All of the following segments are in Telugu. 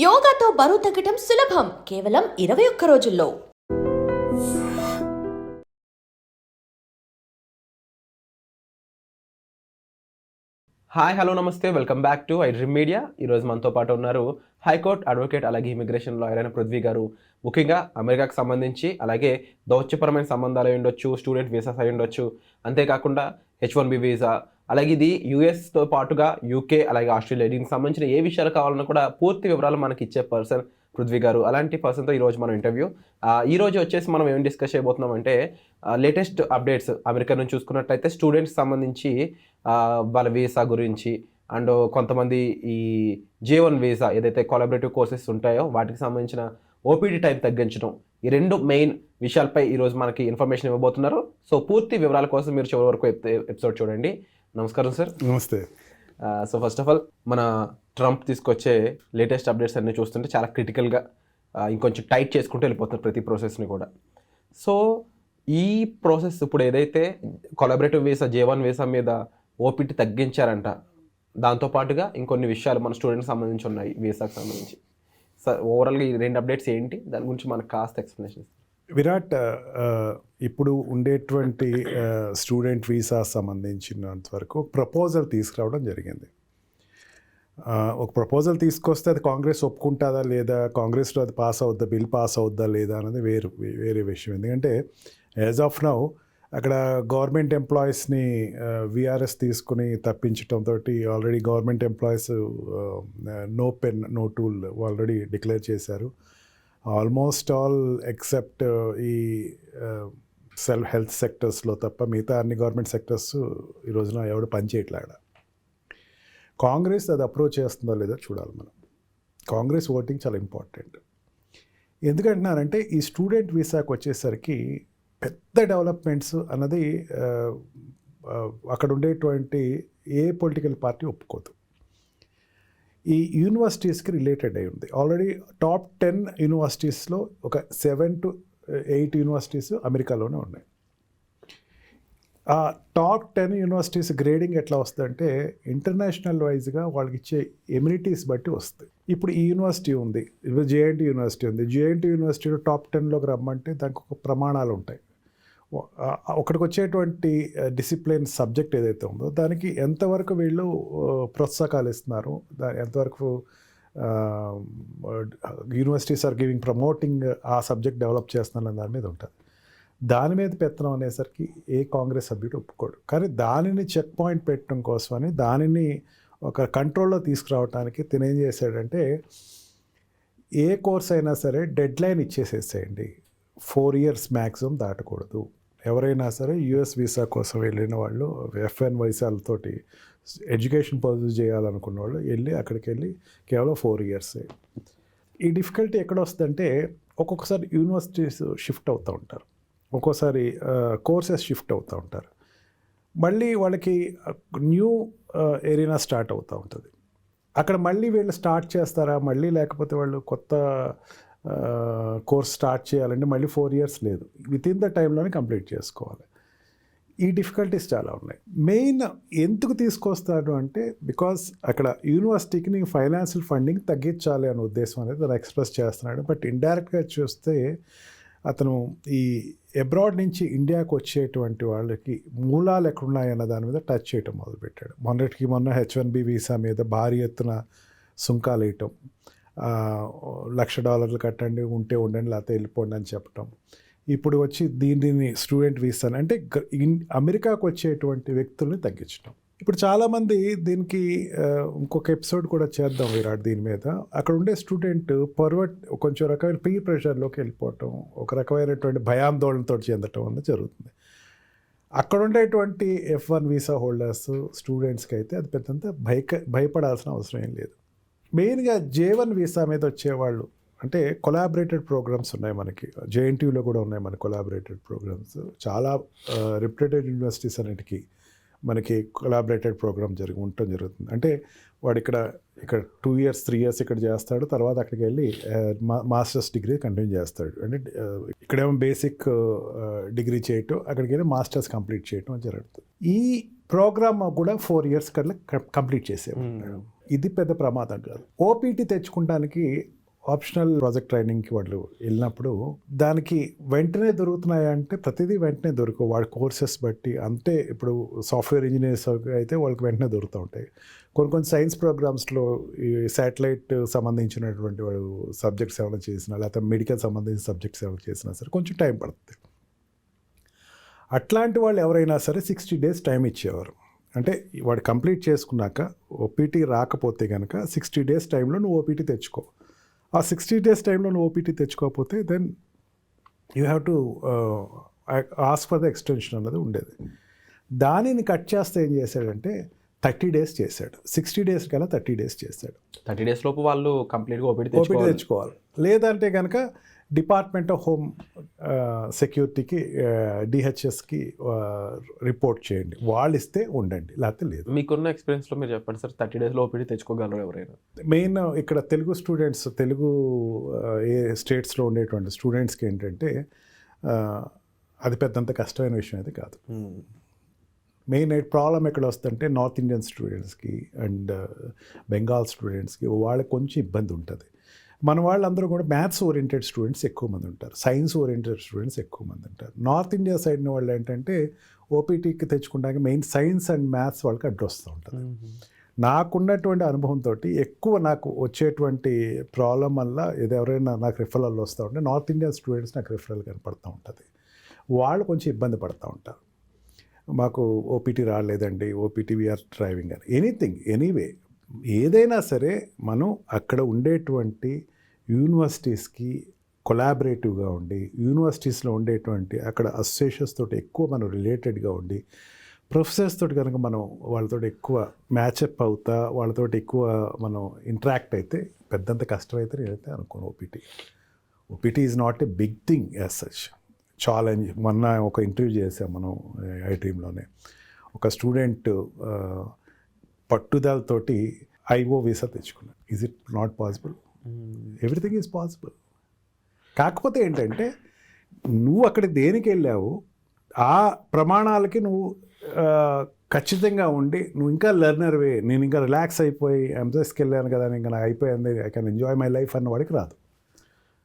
యోగాతో బరువు తగ్గటం సులభం కేవలం 21 రోజుల్లో. హాయ్ హలో నమస్తే, welcome back to iDream media. ఈరోజు మనతో పాటు ఉన్నారు హైకోర్టు అడ్వకేట్ అలాగే ఇమిగ్రేషన్ లాయర్ అయిన పృథ్వీ గారు. ముఖ్యంగా అమెరికాకు సంబంధించి అలాగే దౌత్యపరమైన సంబంధాలు అయి ఉండొచ్చు, స్టూడెంట్ వీసాస్ అయి ఉండొచ్చు, అంతేకాకుండా H1B వీసా, అలాగే ఇది యూఎస్తో పాటుగా యూకే అలాగే ఆస్ట్రేలియా, దీనికి సంబంధించిన ఏ విషయాలు కావాలన్నా కూడా పూర్తి వివరాలు మనకి ఇచ్చే పర్సన్ పృథ్వీ గారు. అలాంటి పర్సన్తో ఈరోజు మనం ఇంటర్వ్యూ. ఈరోజు వచ్చేసి మనం ఏం డిస్కస్ చేయబోతున్నామంటే లేటెస్ట్ అప్డేట్స్ అమెరికా నుంచి చూసుకున్నట్లయితే స్టూడెంట్స్ సంబంధించి వాళ్ళ వీసా గురించి, అండ్ కొంతమంది ఈ J1 వీసా ఏదైతే కొలాబరేటివ్ కోర్సెస్ ఉంటాయో వాటికి సంబంధించిన ఓపీడీ టైం తగ్గించడం, ఈ రెండు మెయిన్ విషయాలపై ఈరోజు మనకి ఇన్ఫర్మేషన్ ఇవ్వబోతున్నారు. సో పూర్తి వివరాల కోసం మీరు చివరి వరకు ఎపిసోడ్ చూడండి. నమస్కారం సార్. నమస్తే. సో ఫస్ట్ ఆఫ్ ఆల్ మన ట్రంప్ తీసుకొచ్చే లేటెస్ట్ అప్డేట్స్ అన్నీ చూస్తుంటే చాలా క్రిటికల్గా ఇంకొంచెం టైట్ చేసుకుంటూ వెళ్ళిపోతున్నారు ప్రతి ప్రాసెస్ని కూడా. సో ఈ ప్రాసెస్ ఇప్పుడు ఏదైతే కొలాబరేటివ్ వీసా J1 వీసా మీద ఓపీటీ తగ్గించారంట, దాంతోపాటుగా ఇంకొన్ని విషయాలు మన స్టూడెంట్కి సంబంధించి ఉన్నాయి వీసాకి సంబంధించి. సార్ ఓవరాల్గా ఈ రెండు అప్డేట్స్ ఏంటి, దాని గురించి మనకు కాస్త ఎక్స్ప్లెనేషన్. విరాట్, ఇప్పుడు ఉండేటువంటి స్టూడెంట్ వీసా సంబంధించినంత వరకు ఒక ప్రపోజల్ తీసుకురావడం జరిగింది. ఒక ప్రపోజల్ తీసుకొస్తే అది కాంగ్రెస్ ఒప్పుకుంటుందా లేదా, కాంగ్రెస్లో అది పాస్ అవుద్దా, బిల్ పాస్ అవుద్దా లేదా అనేది వేరే విషయం. ఎందుకంటే యాజ్ ఆఫ్ నౌ అక్కడ గవర్నమెంట్ ఎంప్లాయీస్ని విఆర్ఎస్ తీసుకుని తప్పించడంతో already government employees no pen no tool already declare చేశారు. ఆల్మోస్ట్ ఆల్ ఎక్సెప్ట్ ఈ హెల్త్ సెక్టర్స్లో తప్ప మిగతా అన్ని గవర్నమెంట్ సెక్టర్స్ ఈ రోజున ఎవడు పని చేయట్లేడ. కాంగ్రెస్ అది అప్రోచ్ చేస్తుందో లేదో చూడాలి మనం. కాంగ్రెస్ ఓటింగ్ చాలా ఇంపార్టెంట్. ఎందుకంటున్నారంటే ఈ స్టూడెంట్ వీసాకి వచ్చేసరికి పెద్ద డెవలప్మెంట్స్ అన్నది అక్కడ ఉండేటువంటి ఏ పొలిటికల్ పార్టీ ఒప్పుకోదు. ఈ యూనివర్సిటీస్కి రిలేటెడ్ అయి ఉంది. ఆల్రెడీ టాప్ 10 యూనివర్సిటీస్లో ఒక 7 to 8 యూనివర్సిటీస్ అమెరికాలోనే ఉన్నాయి. ఆ టాప్ 10 యూనివర్సిటీస్ గ్రేడింగ్ ఎట్లా వస్తుందంటే ఇంటర్నేషనల్ వైజ్గా వాళ్ళకి ఇచ్చే ఎమ్యూనిటీస్ బట్టి వస్తుంది. ఇప్పుడు ఈ యూనివర్సిటీ ఉంది, ఇప్పుడు JNT యూనివర్సిటీ ఉంది. JNT యూనివర్సిటీలో టాప్ 10లోకి రమ్మంటే దానికి ఒక ప్రమాణాలు ఉంటాయి. ఒకటికి వచ్చేటువంటి డిసిప్లిన్ సబ్జెక్ట్ ఏదైతే ఉందో దానికి ఎంతవరకు వీళ్ళు ప్రోత్సాహకాలు ఇస్తున్నారు, ఎంతవరకు యూనివర్సిటీస్ ఆర్ గివింగ్ ప్రమోటింగ్ ఆ సబ్జెక్ట్ డెవలప్ చేస్తున్నారు దాని మీద ఉంటుంది. దాని మీద పెత్తనం అనేసరికి ఏ కాంగ్రెస్ సభ్యుడు ఒప్పుకోడు. కానీ దానిని చెక్ పాయింట్ పెట్టడం కోసమని, దానిని ఒక కంట్రోల్లో తీసుకురావడానికి తినేం చేశాడంటే ఏ కోర్స్ అయినా సరే డెడ్ లైన్ ఇచ్చేసేసేయండి, 4 years మ్యాక్సిమం దాటకూడదు. ఎవరైనా సరే US వీసా కోసం వెళ్ళిన వాళ్ళు, FN వీసాలతోటి ఎడ్యుకేషన్ పర్సూ చేయాలనుకున్న వాళ్ళు అక్కడికి వెళ్ళి కేవలం 4 years. ఈ డిఫికల్టీ ఎక్కడ వస్తుందంటే ఒక్కొక్కసారి యూనివర్సిటీస్ షిఫ్ట్ అవుతూ ఉంటారు, ఒక్కోసారి కోర్సెస్ షిఫ్ట్ అవుతూ ఉంటారు, మళ్ళీ వాళ్ళకి న్యూ ఏరియా స్టార్ట్ అవుతూ ఉంటుంది. అక్కడ మళ్ళీ వీళ్ళు స్టార్ట్ చేస్తారా మళ్ళీ, లేకపోతే వాళ్ళు కొత్త కోర్స్ స్టార్ట్ చేయాలంటే మళ్ళీ 4 years లేదు, వితిన్ ద టైంలోనే కంప్లీట్ చేసుకోవాలి. ఈ డిఫికల్టీస్ చాలా ఉన్నాయి. మెయిన్ ఎందుకు తీసుకొస్తాడు అంటే బికాస్ అక్కడ యూనివర్సిటీకి నీకు ఫైనాన్షియల్ ఫండింగ్ తగ్గించాలి అనే ఉద్దేశం అనేది తను ఎక్స్ప్రెస్ చేస్తున్నాడు. బట్ ఇండైరెక్ట్గా చూస్తే అతను ఈ అబ్రాడ్ నుంచి ఇండియాకు వచ్చేటువంటి వాళ్ళకి మూలాలు ఎక్కడున్నాయన్న దాని మీద టచ్ చేయటం మొదలుపెట్టాడు. మొన్న H1B వీసా మీద భారీ ఎత్తున సుంకాలు వేయటం, $1,00,000 కట్టండి, ఉంటే ఉండండి లేకపోతే వెళ్ళిపోండి అని చెప్పటం. ఇప్పుడు వచ్చి దీనిని స్టూడెంట్ వీసా అంటే అమెరికాకు వచ్చేటువంటి వ్యక్తుల్ని తగ్గించడం. ఇప్పుడు చాలామంది దీనికి ఇంకొక ఎపిసోడ్ కూడా చేద్దాం విరాట్ దీని మీద. అక్కడ ఉండే స్టూడెంట్ కొంచెం రకమైన పీర్ ప్రెషర్లోకి వెళ్ళిపోవటం, ఒక రకమైనటువంటి భయాందోళనతో చెందటం అన్నది జరుగుతుంది. అక్కడ ఉండేటువంటి F1 వీసా హోల్డర్స్ స్టూడెంట్స్కి అయితే అది పెద్దంత భయపడాల్సిన అవసరం ఏం లేదు. మెయిన్గా J1 వీసా మీద వచ్చేవాళ్ళు అంటే కొలాబరేటెడ్ ప్రోగ్రామ్స్ ఉన్నాయి మనకి, JNTUలో కూడా ఉన్నాయి మన కొలాబరేటెడ్ ప్రోగ్రామ్స్. చాలా రిప్యూటెడ్ యూనివర్సిటీస్ అన్నిటికీ మనకి కొలాబరేటెడ్ ప్రోగ్రామ్ ఉండటం జరుగుతుంది. అంటే వాడు ఇక్కడ 2 years 3 years ఇక్కడ చేస్తాడు, తర్వాత అక్కడికి వెళ్ళి మాస్టర్స్ డిగ్రీ కంటిన్యూ చేస్తాడు. అంటే ఇక్కడేమో బేసిక్ డిగ్రీ చేయటం, అక్కడికి వెళ్ళి మాస్టర్స్ కంప్లీట్ చేయటం జరుగుతుంది. ఈ ప్రోగ్రామ్ కూడా 4 years కల్లా కంప్లీట్ చేసేవాడు. ఇది పెద్ద ప్రమాదం కాదు. ఓపీటీ తెచ్చుకోవడానికి ఆప్షనల్ ప్రాజెక్ట్ ట్రైనింగ్కి వాళ్ళు వెళ్ళినప్పుడు దానికి వెంటనే దొరుకుతున్నాయా అంటే ప్రతిదీ వెంటనే దొరకవు. వాళ్ళ కోర్సెస్ బట్టి, అంటే ఇప్పుడు సాఫ్ట్వేర్ ఇంజనీర్స్ అయితే వాళ్ళకి వెంటనే దొరుకుతూ ఉంటాయి. కొన్ని సైన్స్ ప్రోగ్రామ్స్లో ఈ శాటిలైట్ సంబంధించినటువంటి వాళ్ళు సబ్జెక్ట్స్ ఏమైనా చేసినా, లేకపోతే మెడికల్ సంబంధించిన సబ్జెక్ట్స్ ఏమైనా చేసినా సరే కొంచెం టైం పడుతుంది. అట్లాంటి వాళ్ళు ఎవరైనా సరే 60 days టైం ఇచ్చేవారు. అంటే వాడు కంప్లీట్ చేసుకున్నాక ఓపీటీ రాకపోతే కనుక 60 days టైంలో నువ్వు ఓపీటీ తెచ్చుకో. ఆ 60 days టైంలో నువ్వు ఓపీటీ తెచ్చుకోకపోతే then you have to ask for the extension అన్నది ఉండేది. దానిని కట్ చేస్తే ఏం చేశాడంటే 30 days చేశాడు. 60 days కన్నా 30 days చేశాడు. 30 days లోపు వాళ్ళు కంప్లీట్గా ఓపీటీ తెచ్చుకోవాలి. లేదంటే కనుక డిపార్ట్మెంట్ ఆఫ్ హోమ్ సెక్యూరిటీకి డిహెచ్ఎస్కి రిపోర్ట్ చేయండి, వాళ్ళు ఇస్తే ఉండండి, లేకపోతే లేదు. మీకున్న ఎక్స్పీరియన్స్లో మీరు చెప్పండి సార్, 30 days ఓపీటీ తెచ్చుకోగలరు ఎవరైనా? మెయిన్ ఇక్కడ తెలుగు స్టూడెంట్స్, తెలుగు ఏ స్టేట్స్లో ఉండేటువంటి స్టూడెంట్స్కి ఏంటంటే అది పెద్దంత కష్టమైన విషయం అయితే కాదు. మెయిన్ ప్రాబ్లం ఎక్కడ వస్తుందంటే నార్త్ ఇండియన్ స్టూడెంట్స్కి అండ్ బెంగాల్ స్టూడెంట్స్కి వాళ్ళకి కొంచెం ఇబ్బంది ఉంటుంది. మన వాళ్ళందరూ కూడా మ్యాథ్స్ ఓరియంటెడ్ స్టూడెంట్స్ ఎక్కువ మంది ఉంటారు, సైన్స్ ఓరియంటెడ్ స్టూడెంట్స్ ఎక్కువ మంది ఉంటారు. నార్త్ ఇండియా సైడ్ వాళ్ళు ఏంటంటే ఓపీటీకి తెచ్చుకుంటాక మెయిన్ సైన్స్ అండ్ మ్యాథ్స్ వాళ్ళకి అడ్డు వస్తూ ఉంటుంది. నాకున్నటువంటి అనుభవంతో ఎక్కువ నాకు వచ్చేటువంటి ప్రాబ్లం వల్ల ఇది ఎవరైనా నాకు రిఫరల్ వస్తూ ఉంటే నార్త్ ఇండియన్ స్టూడెంట్స్ నాకు రిఫరల్ కనపడుతూ ఉంటుంది. వాళ్ళు కొంచెం ఇబ్బంది పడుతూ ఉంటారు. మాకు ఓపీటీ రాలేదండి, ఓపీటీ వీఆర్ డ్రైవింగ్ అని, ఎనీథింగ్ ఎనీవే ఏదైనా సరే మనం అక్కడ ఉండేటువంటి యూనివర్సిటీస్కి కొలాబరేటివ్గా ఉండి, యూనివర్సిటీస్లో ఉండేటువంటి అక్కడ అసోసియేషన్స్ తోటి ఎక్కువ మనం రిలేటెడ్గా ఉండి, ప్రొఫెసర్స్ తోటి కనుక మనం వాళ్ళతో ఎక్కువ మ్యాచప్ అవుతా, వాళ్ళతో ఎక్కువ మనం ఇంటరాక్ట్ అయితే పెద్దంత కష్టమైతే నేనైతే అనుకోను. OPT is not a big thing as such. Challenge. మొన్న ఒక ఇంటర్వ్యూ చేసాం మనం ఐడ్రీమ్లోనే. ఒక స్టూడెంట్ పట్టుదలతోటి ఐఓ వీసా తెచ్చుకున్నాడు. Is it not possible? Everything is possible. కాకపోతే ఏంటంటే నువ్వు అక్కడ దేనికి వెళ్ళావు, ఆ ప్రమాణాలకి నువ్వు ఖచ్చితంగా ఉండి, నువ్వు ఇంకా లెర్నర్వే, నేను ఇంకా రిలాక్స్ అయిపోయి ఎంఎస్కి వెళ్ళాను కదా, ఇంకా నాకు అయిపోయింది, I can enjoy my life అన్న వాడికి రాదు.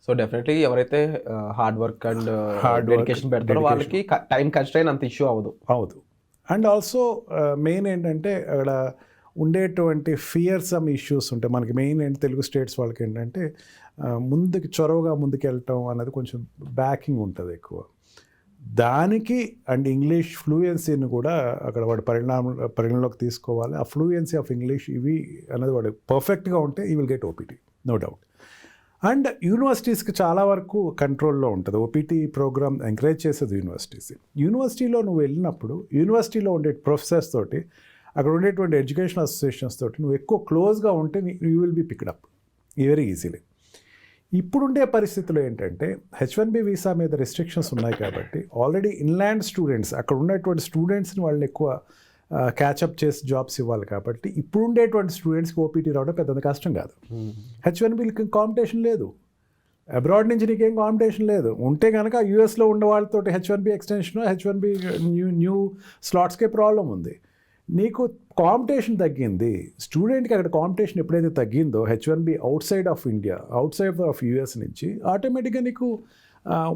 సో డెఫినెట్లీ ఎవరైతే హార్డ్ వర్క్ అండ్ డెడికేషన్ పెడతారో వాళ్ళకి టైం కన్స్ట్రైన్ అంత ఇష్యూ అవ్వదు. అండ్ ఆల్సో మెయిన్ ఏంటంటే అక్కడ ఉండేటువంటి ఫియర్సమ్ ఇష్యూస్ ఉంటాయి. మనకి మెయిన్ ఏంటి తెలుగు స్టేట్స్ వాళ్ళకి ఏంటంటే ముందుకు చొరవగా ముందుకు వెళ్ళటం అనేది కొంచెం బ్యాకింగ్ ఉంటుంది ఎక్కువ. దానికి అండ్ ఇంగ్లీష్ ఫ్లూయెన్సీని కూడా అక్కడ వాడు పరిగణలోకి తీసుకోవాలి. ఆ ఫ్లూయెన్సీ ఆఫ్ ఇంగ్లీష్ ఇవి అనేది వాడు పర్ఫెక్ట్గా ఉంటే he will get OPT, no doubt. And యూనివర్సిటీస్కి చాలా వరకు కంట్రోల్లో ఉంటుంది. ఓపీటీ ప్రోగ్రామ్ ఎంకరేజ్ చేసేది యూనివర్సిటీస్. యూనివర్సిటీలో నువ్వు వెళ్ళినప్పుడు యూనివర్సిటీలో ఉండే ప్రొఫెసర్స్ తోటి, అక్కడ ఉండేటువంటి ఎడ్యుకేషన్ అసోసియేషన్స్ తోటి నువ్వు ఎక్కువ క్లోజ్గా ఉంటే you will be picked up very easily. ఇప్పుడుండే పరిస్థితుల్లో ఏంటంటే H1B వీసా మీద రెస్ట్రిక్షన్స్ ఉన్నాయి కాబట్టి ఆల్రెడీ ఇన్లాండ్ స్టూడెంట్స్, అక్కడ ఉన్నటువంటి స్టూడెంట్స్ని వాళ్ళని ఎక్కువ క్యాచప్ చేసి జాబ్స్ ఇవ్వాలి కాబట్టి ఇప్పుడు ఉండేటువంటి స్టూడెంట్స్కి ఓపీటీ రావడం పెద్ద కష్టం కాదు. H1Bకి కాంపిటీషన్ లేదు, అబ్రాడ్ నుంచి నీకేం కాంపిటీషన్ లేదు. ఉంటే కనుక యూఎస్లో ఉన్న వాళ్ళతో H1B extension, H1B new స్లాట్స్కే problem ఉంది. నీకు కాంపిటీషన్ తగ్గింది. స్టూడెంట్కి అక్కడ కాంపిటీషన్ ఎప్పుడైతే తగ్గిందో H1B out side of India, out side of US నుంచి ఆటోమేటిక్గా నీకు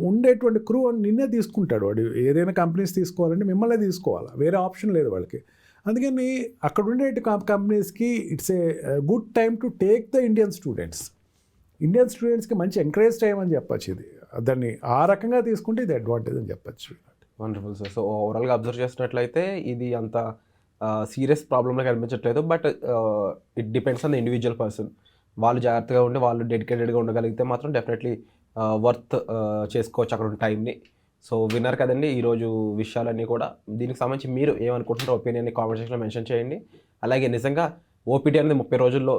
ఉండేటువంటి క్రూ నిన్నే తీసుకుంటాడు. వాడు ఏదైనా కంపెనీస్ తీసుకోవాలంటే మిమ్మల్నే తీసుకోవాలి, వేరే ఆప్షన్ లేదు వాళ్ళకి. అందుకని అక్కడ ఉండే కంపెనీస్కి it's a good time to take the Indian స్టూడెంట్స్కి మంచి ఎంకరేజ్ టైం అని చెప్పచ్చు. ఇది దాన్ని ఆ రకంగా తీసుకుంటే ఇది అడ్వాంటేజ్ అని చెప్పచ్చు. Wonderful sir. సో ఓవరాల్గా అబ్జర్వ్ చేసినట్లయితే ఇది అంత సీరియస్ ప్రాబ్లంలో కనిపించట్లేదు. But it depends on the individual person. వాళ్ళు జాగ్రత్తగా ఉండి వాళ్ళు డెడికేటెడ్గా ఉండగలిగితే మాత్రం డెఫినెట్లీ వర్త్ చేసుకోవచ్చు అక్కడ ఉన్న టైంని. సో విన్నారు కదండి ఈరోజు విషయాలన్నీ కూడా. దీనికి సంబంధించి మీరు ఏమనుకుంటున్నారో ఒపీనియన్ని కామెంట్ సెక్షన్లో మెన్షన్ చేయండి. అలాగే నిజంగా ఓపీటీ అనేది 30 రోజుల్లో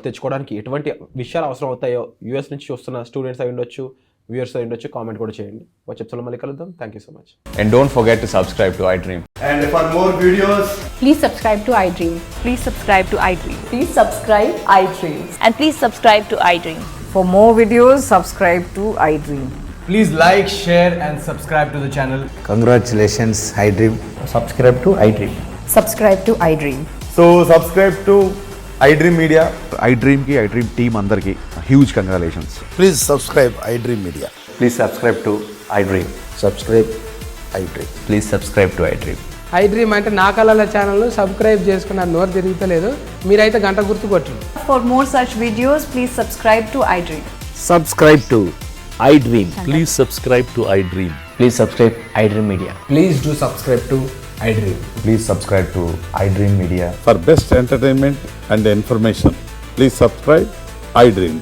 తెచ్చుకోవడానికి ఎటువంటి విషయాలు అవసరం అవుతాయో యూఎస్ నుంచి చూస్తున్న స్టూడెంట్స్ అయి ఉండొచ్చు, వ్యూయర్స్ అయి ఉండొచ్చు, కామెంట్ కూడా చేయండి. వచ్చే ఎపిసోడ్లో మళ్ళీ కలుద్దాం. Thank you so much. And don't forget to subscribe to iDream. And for more videos, please subscribe to iDream. Please subscribe to iDream. Please subscribe iDream. And please subscribe to iDream. For more videos, subscribe to iDream. please like, share and subscribe to the channel. Congratulations, iDream. Subscribe to iDream. Subscribe to iDream. So subscribe to iDream Media. iDream team అందరికి huge congratulations. Please subscribe iDream Media. Please subscribe to iDream. Subscribe iDream. Please subscribe to iDream. iDream అంటే నా కళల ఛానల్ సబ్స్క్రైబ్ చేసుకున్నారు, నోరు తిరుగుతలేదు. మీరైతే గంట గుర్తు కొట్టండి. For more such videos, please subscribe to iDream. Subscribe to iDream. Please subscribe to iDream. Please subscribe iDream Media. Please do subscribe to iDream. Please subscribe to iDream Media. For best entertainment and information, please subscribe iDream.